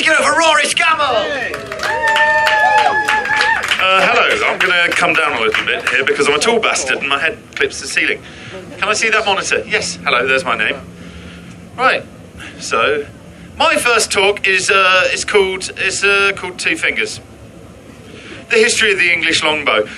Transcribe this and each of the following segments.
Make it up for Rory Scammell! Hello, I'm going to come down a little bit here because I'm a tall bastard and my head clips the ceiling. Can I see that monitor? Yes, hello, there's my name. Right, so my first talk is called Two Fingers. The history of the English longbow.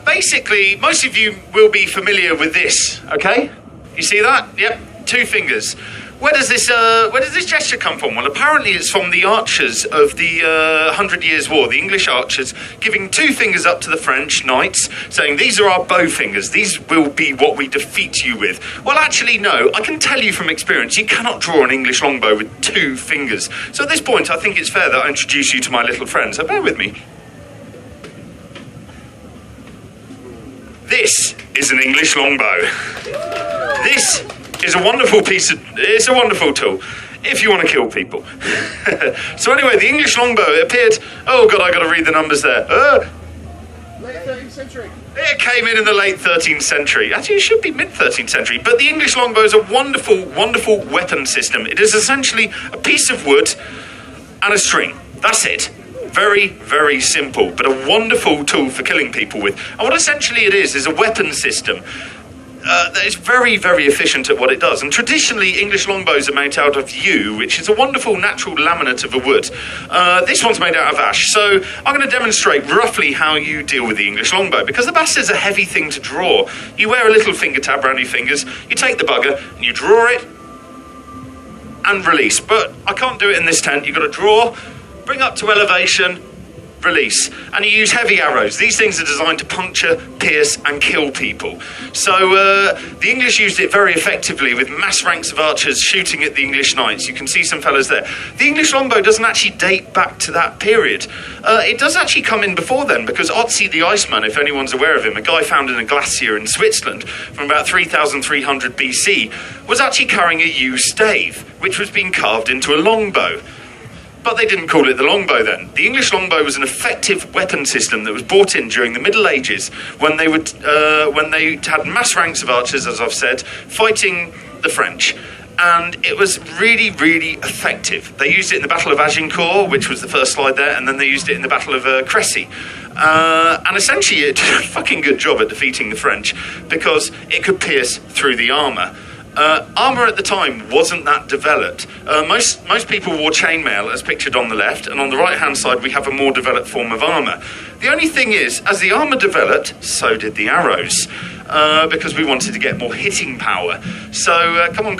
Basically, most of you will be familiar with this, okay? You see that? Yep, 2 fingers. Where does this gesture come from? Well, apparently it's from the archers of the 100 Years' War, the English archers, giving 2 fingers up to the French knights, saying, these are our bow fingers, these will be what we defeat you with. Well, actually, no, I can tell you from experience, you cannot draw an English longbow with 2 fingers. So at this point, I think it's fair that I introduce you to my little friend, so bear with me. This is an English longbow. This is a wonderful it's a wonderful tool if you want to kill people. So anyway, the English longbow appeared, oh God, I got to read the numbers there. Late 13th century. It came in the late 13th century. Actually, it should be mid-13th century. But the English longbow is a wonderful, wonderful weapon system. It is essentially a piece of wood and a string. That's it. Very, very simple, but a wonderful tool for killing people with. And what essentially it is a weapon system that is very, very efficient at what it does. And traditionally, English longbows are made out of yew, which is a wonderful natural laminate of a wood. This one's made out of ash. So I'm going to demonstrate roughly how you deal with the English longbow, because the bastard's a heavy thing to draw. You wear a little finger tab around your fingers, you take the bugger, and you draw it, and release. But I can't do it in this tent. You've got to draw, bring up to elevation, release. And you use heavy arrows. These things are designed to puncture, pierce, and kill people. So the English used it very effectively with mass ranks of archers shooting at the English knights. You can see some fellas there. The English longbow doesn't actually date back to that period. It does actually come in before then, because Otzi the Iceman, if anyone's aware of him, a guy found in a glacier in Switzerland from about 3300 BC, was actually carrying a yew stave, which was being carved into a longbow. But they didn't call it the longbow then. The English longbow was an effective weapon system that was brought in during the Middle Ages when they had mass ranks of archers, as I've said, fighting the French. And it was really, really effective. They used it in the Battle of Agincourt, which was the first slide there, and then they used it in the Battle of Crécy. And essentially it did a fucking good job at defeating the French because it could pierce through the armour. Armour at the time wasn't that developed. Most people wore chainmail as pictured on the left, and on the right hand side we have a more developed form of armour. The only thing is, as the armour developed, so did the arrows, because we wanted to get more hitting power. So come on,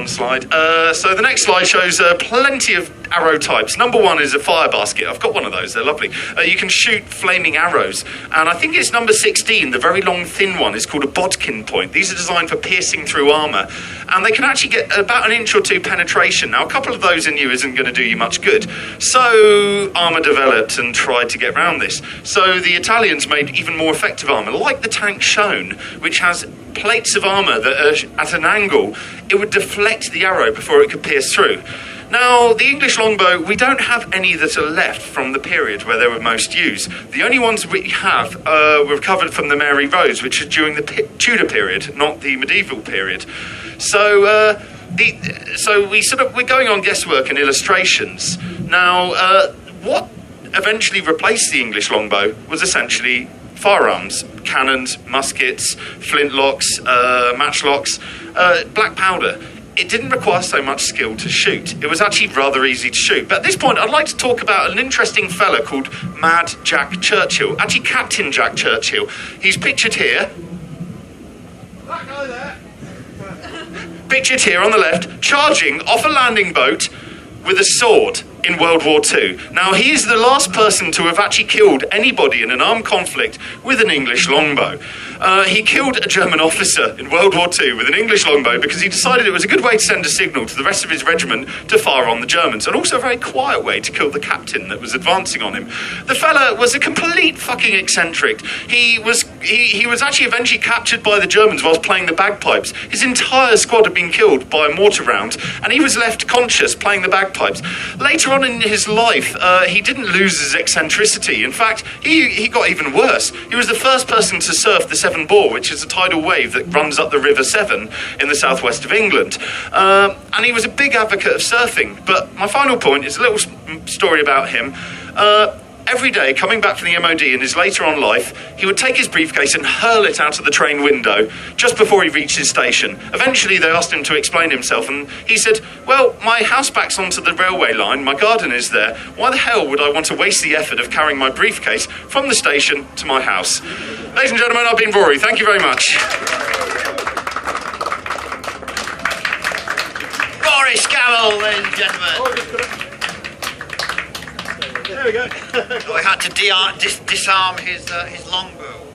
slide. So the next slide shows plenty of arrow types. Number 1 is a fire basket. I've got one of those, they're lovely. You can shoot flaming arrows, and I think it's number 16, the very long thin one, is called a bodkin point. These are designed for piercing through armour, and they can actually get about 1 inch or 2 penetration. Now a couple of those in you isn't going to do you much good, so armour developed and tried to get around this. So the Italians made even more effective armour, like the tank shown, which has plates of armour that are at an angle. It would deflect the arrow before it could pierce through. Now, the English longbow, we don't have any that are left from the period where they were most used. The only ones we have were recovered from the Mary Rose, which is during the Tudor period, not the medieval period. So, we're going on guesswork and illustrations. Now, what eventually replaced the English longbow was essentially firearms, cannons, muskets, flintlocks, matchlocks, black powder. It didn't require so much skill to shoot. It was actually rather easy to shoot. But at this point, I'd like to talk about an interesting fella called Mad Jack Churchill. Actually, Captain Jack Churchill. He's pictured here. That guy there. Pictured here on the left, charging off a landing boat with a sword in World War II. Now, he is the last person to have actually killed anybody in an armed conflict with an English longbow. He killed a German officer in World War II with an English longbow because he decided it was a good way to send a signal to the rest of his regiment to fire on the Germans, and also a very quiet way to kill the captain that was advancing on him. The fella was a complete fucking eccentric. He was actually eventually captured by the Germans whilst playing the bagpipes. His entire squad had been killed by a mortar round, and he was left conscious playing the bagpipes. Later on in his life, he didn't lose his eccentricity. In fact, he got even worse. He was the first person to surf the Severn Bore, which is a tidal wave that runs up the River Severn in the southwest of England. And he was a big advocate of surfing. But my final point is a little story about him. Every day, coming back from the MOD in his later on life, he would take his briefcase and hurl it out of the train window just before he reached his station. Eventually, they asked him to explain himself, and he said, well, my house backs onto the railway line, my garden is there. Why the hell would I want to waste the effort of carrying my briefcase from the station to my house? Ladies and gentlemen, I've been Rory. Thank you very much. Rory Scammell, ladies and gentlemen. There we go. So I had to disarm his longbow.